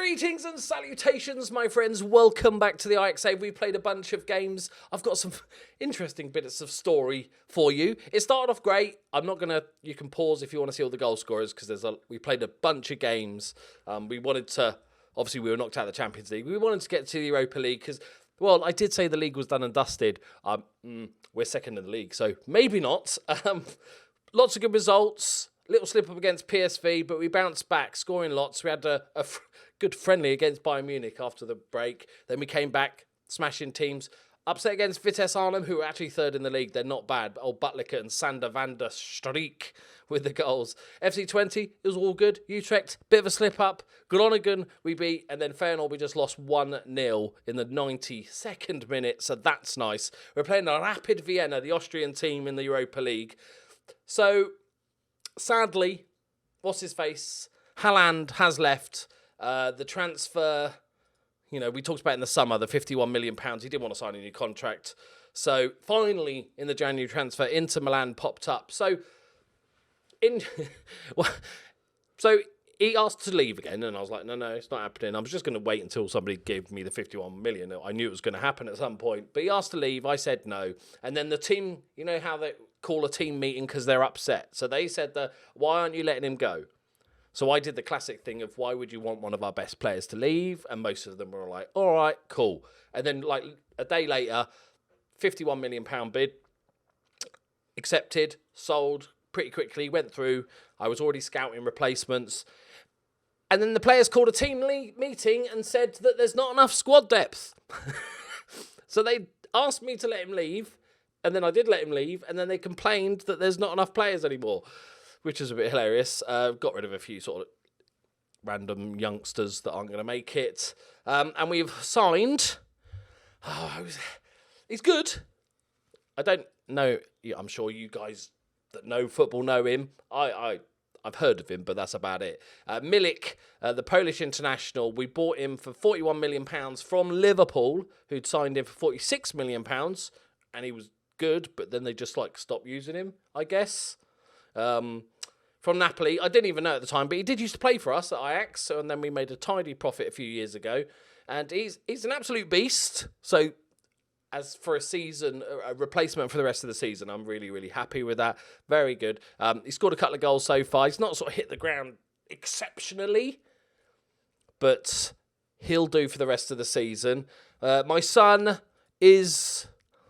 Greetings and salutations, my friends. Welcome back to the Ajax. We played a bunch of games. I've got some interesting bits of story for you. It started off great. You can pause if you want to see all the goal scorers, because we played a bunch of games. We wanted to, obviously we were knocked out of the Champions League. We wanted to get to the Europa League because, well, I did say the league was done and dusted. We're second in the league, so maybe not. Lots of good results. Little slip up against PSV, but we bounced back, scoring lots. We had a good friendly against Bayern Munich after the break. Then we came back, smashing teams. Upset against Vitesse Arnhem, who are actually third in the league. They're not bad. But old Butlicker and Sander van der Streek with the goals. FC20, it was all good. Utrecht, bit of a slip up. Groningen, we beat. And then Feyenoord, we just lost 1-0 in the 92nd minute. So that's nice. We're playing a Rapid Vienna, the Austrian team in the Europa League. So, sadly, what's his face? Haaland has left. The transfer, we talked about in the summer, the £51 million. He didn't want to sign a new contract. So finally, in the January transfer, Inter Milan popped up. So he asked to leave again, and I was like, no, it's not happening. I was just going to wait until somebody gave me the 51 million. I knew it was going to happen at some point. But he asked to leave. I said no. And then the team, you know how they call a team meeting because they're upset. So they said, why aren't you letting him go? So I did the classic thing of, why would you want one of our best players to leave? And most of them were like, all right, cool. And then like a day later, £51 million bid, accepted, sold pretty quickly, went through. I was already scouting replacements. And then the players called a team meeting and said that there's not enough squad depth. So they asked me to let him leave. And then I did let him leave. And then they complained that there's not enough players anymore, which is a bit hilarious. Got rid of a few sort of random youngsters that aren't going to make it. And we've signed... he's good. I don't know. I'm sure you guys that know football know him. I've heard of him, but that's about it. Milik, the Polish international, we bought him for £41 million from Liverpool, who'd signed him for £46 million. And he was good, but then they just stopped using him, I guess. From Napoli, I didn't even know at the time, but he did used to play for us at Ajax, and then we made a tidy profit a few years ago. And he's an absolute beast. So as for a season, a replacement for the rest of the season, I'm really, really happy with that. Very good. He scored a couple of goals so far. He's not sort of hit the ground exceptionally, but he'll do for the rest of the season. My son is...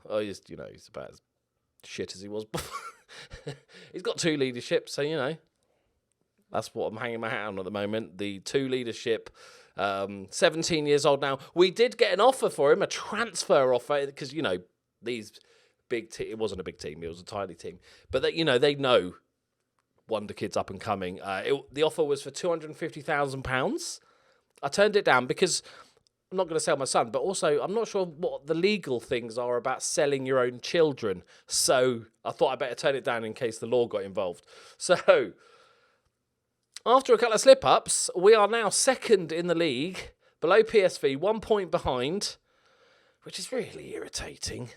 he's about as shit as he was before. He's got 2 leadership, so, that's what I'm hanging my hat on at the moment. The 2 leadership, 17 years old now. We did get an offer for him, a transfer offer, because, these big it wasn't a big team, it was a tiny team. But, they know wonder kids up and coming. The offer was for £250,000. I turned it down because... I'm not going to sell my son, but also I'm not sure what the legal things are about selling your own children. So I thought I'd better turn it down in case the law got involved. So after a couple of slip-ups, we are now second in the league, below PSV, 1 point behind, which is really irritating.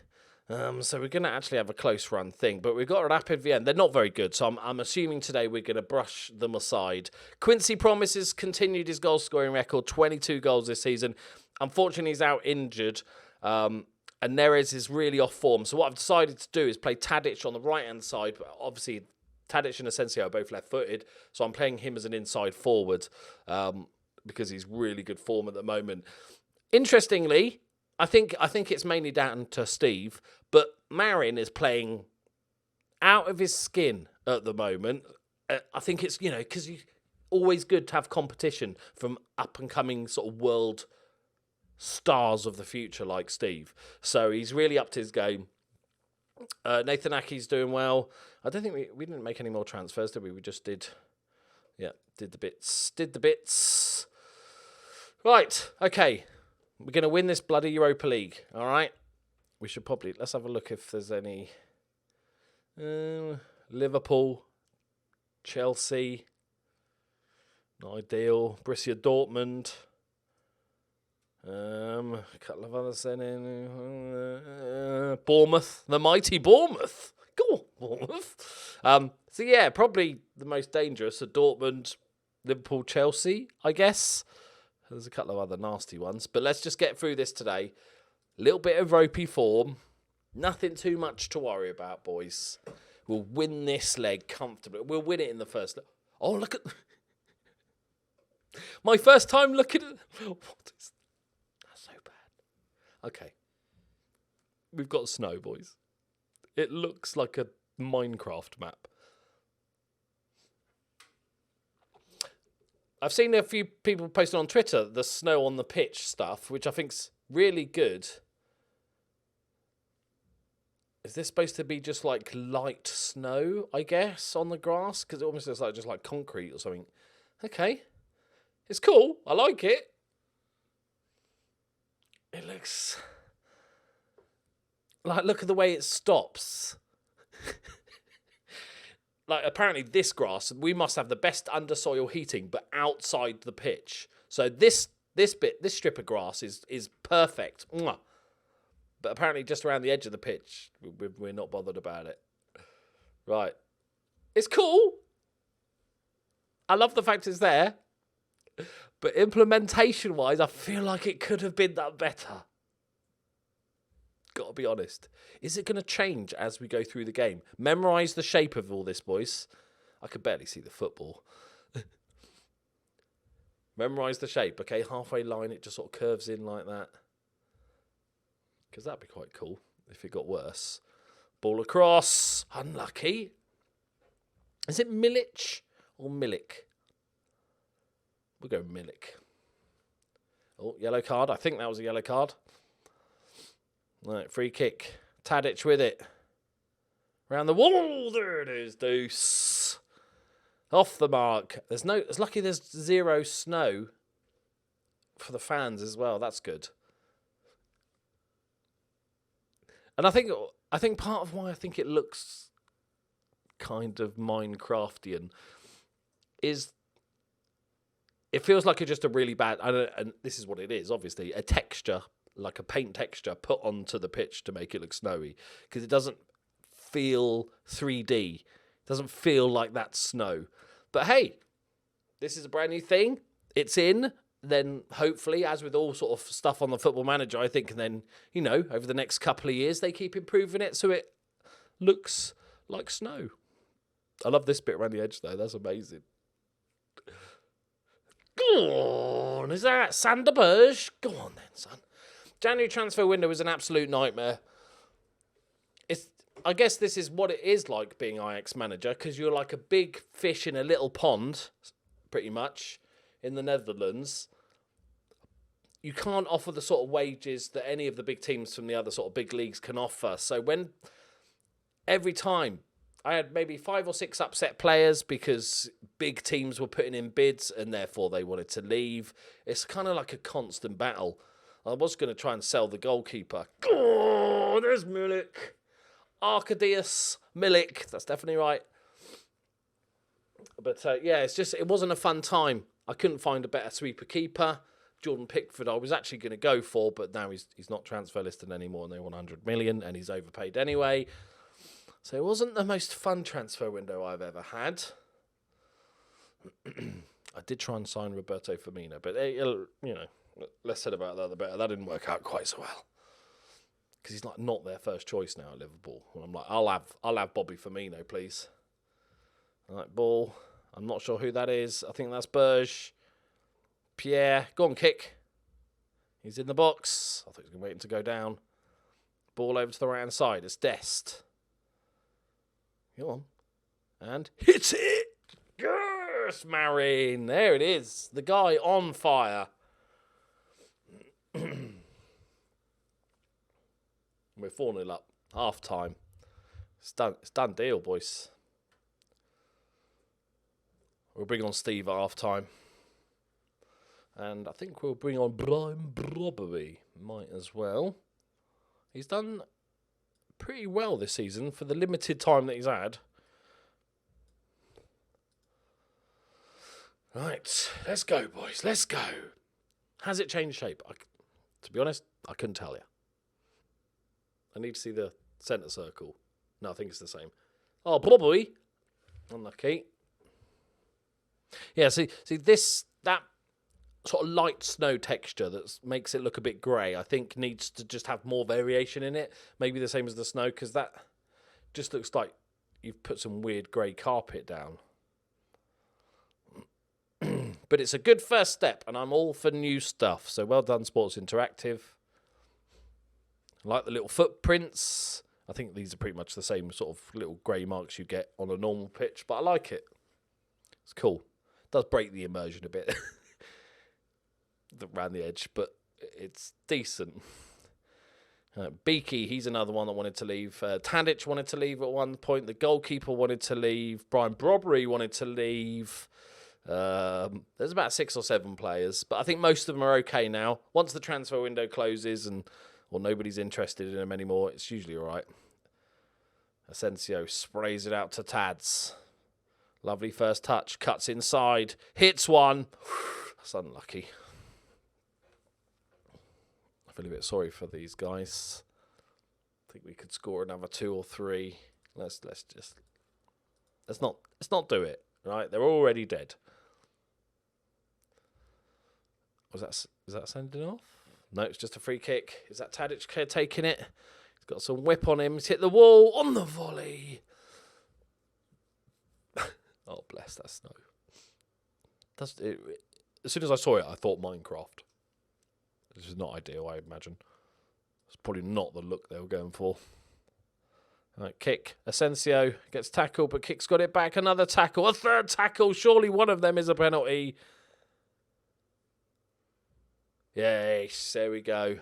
So we're going to actually have a close run thing, but we've got Rapid Vienna. They're not very good, so I'm assuming today we're going to brush them aside. Quincy Promises continued his goal-scoring record, 22 goals this season. Unfortunately, he's out injured, and Neres is really off form. So what I've decided to do is play Tadic on the right-hand side. But obviously, Tadic and Asensio are both left-footed, so I'm playing him as an inside forward because he's really good form at the moment. Interestingly... I think it's mainly down to Steve, but Marin is playing out of his skin at the moment. I think it's, because it's always good to have competition from up-and-coming sort of world stars of the future like Steve. So he's really upped his game. Nathan Ake's doing well. I don't think we didn't make any more transfers, did we? We just did the bits. Right, okay. We're going to win this bloody Europa League, all right? We should probably... Let's have a look if there's any... Liverpool, Chelsea, not ideal. Borussia Dortmund. A couple of others then in... Bournemouth, the mighty Bournemouth. Go on, Bournemouth. So, yeah, probably the most dangerous are Dortmund, Liverpool, Chelsea, I guess. There's a couple of other nasty ones. But let's just get through this today. Little bit of ropey form. Nothing too much to worry about, boys. We'll win this leg comfortably. We'll win it in the first leg. Oh, look at... My first time looking at... What is... That's so bad. Okay. We've got snow, boys. It looks like a Minecraft map. I've seen a few people posting on Twitter the snow on the pitch stuff, which I think's really good. Is this supposed to be just like light snow, I guess, on the grass? Because it almost looks like just like concrete or something. Okay. It's cool. I like it. It looks... Like, look at the way it stops. Like, apparently this grass, we must have the best undersoil heating, but outside the pitch. So this strip of grass is perfect. Mwah. But apparently just around the edge of the pitch, we're not bothered about it. Right. It's cool. I love the fact it's there. But implementation-wise, I feel like it could have been done better. Got to be honest. Is it going to change as we go through the game? Memorise the shape of all this, boys. I could barely see the football. Memorise the shape. Okay, halfway line, it just sort of curves in like that. Because that'd be quite cool if it got worse. Ball across. Unlucky. Is it Milic or Milik? We'll go Milik. Oh, yellow card. I think that was a yellow card. Right, free kick. Tadic with it. Round the wall. There it is, Deuce. Off the mark. It's lucky there's zero snow for the fans as well. That's good. And I think part of why I think it looks kind of Minecraftian is it feels like it's just a really bad, and this is what it is, obviously, a texture, like a paint texture put onto the pitch to make it look snowy, because it doesn't feel 3D. It doesn't feel like that's snow. But hey, this is a brand new thing. It's in. Then hopefully, as with all sort of stuff on the Football Manager, I think, and then, you know, over the next couple of years, they keep improving it so it looks like snow. I love this bit around the edge, though. That's amazing. Go on. Is that Sander Berge? Go on then, son. January transfer window was an absolute nightmare. I guess this is what it is like being Ajax manager, because you're like a big fish in a little pond, pretty much, in the Netherlands. You can't offer the sort of wages that any of the big teams from the other sort of big leagues can offer. So every time I had maybe 5 or 6 upset players because big teams were putting in bids and therefore they wanted to leave. It's kind of like a constant battle. I was going to try and sell the goalkeeper. Oh, there's Milik. Arkadiusz Milik. That's definitely right. But yeah, it wasn't a fun time. I couldn't find a better sweeper keeper. Jordan Pickford I was actually going to go for, but now he's not transfer listed anymore and they want 100 million and he's overpaid anyway. So it wasn't the most fun transfer window I've ever had. I did try and sign Roberto Firmino, but you know, less said about that, the better. That didn't work out quite so well. Because he's like not their first choice now at Liverpool. And I'm like, I'll have Bobby Firmino, please. All right, ball. I'm not sure who that is. I think that's Berge. Pierre. Go on, kick. He's in the box. I thought he was waiting to go down. Ball over to the right-hand side. It's Dest. Go on. And hits it. Yes, Marin. There it is. The guy on fire. We're 4-0 up. Half time. It's done deal, boys. We'll bring on Steve at half time. And I think we'll bring on Brian Brobbery. Might as well. He's done pretty well this season for the limited time that he's had. Right. Let's go, boys. Let's go. Has it changed shape? To be honest, I couldn't tell you. I need to see the centre circle. No, I think it's the same. Oh, probably. Unlucky. Yeah, see that sort of light snow texture that makes it look a bit grey. I think needs to just have more variation in it. Maybe the same as the snow, because that just looks like you've put some weird grey carpet down. But it's a good first step, and I'm all for new stuff. So well done, Sports Interactive. I like the little footprints. I think these are pretty much the same sort of little grey marks you get on a normal pitch, but I like it. It's cool. It does break the immersion a bit around the edge, but it's decent. Beaky, he's another one that wanted to leave. Tadic wanted to leave at one point. The goalkeeper wanted to leave. Brian Brobbery wanted to leave. There's about 6 or 7 players, but I think most of them are okay now. Once the transfer window closes or nobody's interested in them anymore, it's usually all right. Asensio sprays it out to Tads. Lovely first touch, cuts inside, hits one. That's unlucky. I feel a bit sorry for these guys. I think we could score another 2 or 3. Let's not do it. Right, they're already dead. Is that sending off? No, it's just a free kick. Is that Tadic taking it? He's got some whip on him. He's hit the wall on the volley. Oh, bless that snow. As soon as I saw it, I thought Minecraft. This is not ideal, I imagine. It's probably not the look they were going for. Right, kick. Asensio gets tackled, but Kick's got it back. Another tackle. A third tackle. Surely one of them is a penalty. Yes, there we go.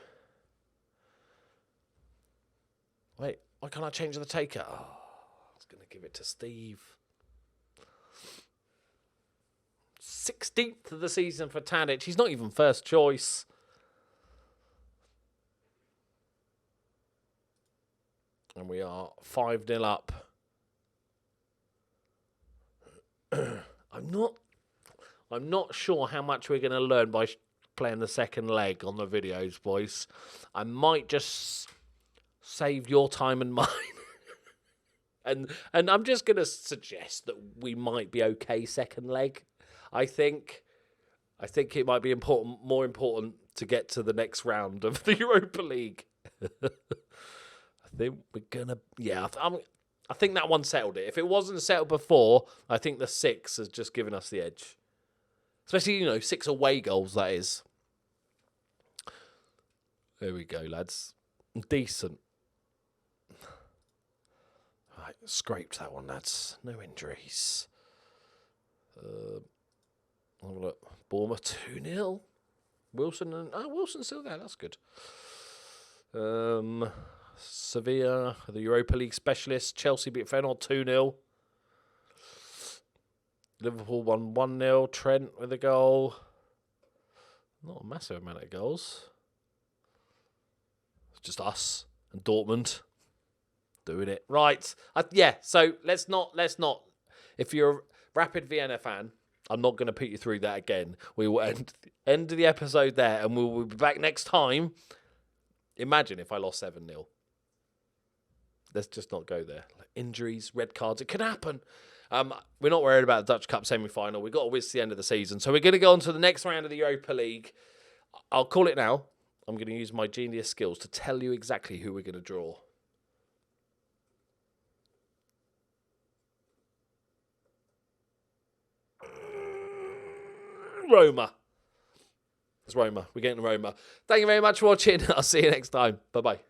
Wait, why can't I change the taker? Oh, I was going to give it to Steve. 16th of the season for Tadic. He's not even first choice. And we are 5-0 up. I'm not sure how much we're going to learn by playing the second leg on the videos, boys. I might just save your time and mine. and I'm just going to suggest that we might be okay second leg. I think it might be more important to get to the next round of the Europa League. I think we're gonna, I think that one settled it. If it wasn't settled before, I think the 6 has just given us the edge. Especially, 6 away goals, that is. There we go, lads. Decent. Right, scraped that one, lads. No injuries. Have a look. Bournemouth 2-0. Wilson's still there. That's good. Sevilla, the Europa League specialists. Chelsea beat Feyenoord 2-0. Liverpool won 1-0. Trent with a goal. Not a massive amount of goals. It's just us and Dortmund doing it. Right. So let's not. If you're a Rapid Vienna fan, I'm not going to put you through that again. We will end the episode there, and we will be back next time. Imagine if I lost 7-0. Let's just not go there. Like injuries, red cards, it can happen. We're not worried about the Dutch Cup semi-final. We've got to whiz to the end of the season. So we're going to go on to the next round of the Europa League. I'll call it now. I'm going to use my genius skills to tell you exactly who we're going to draw. Roma. It's Roma. We're getting Roma. Thank you very much for watching. I'll see you next time. Bye-bye.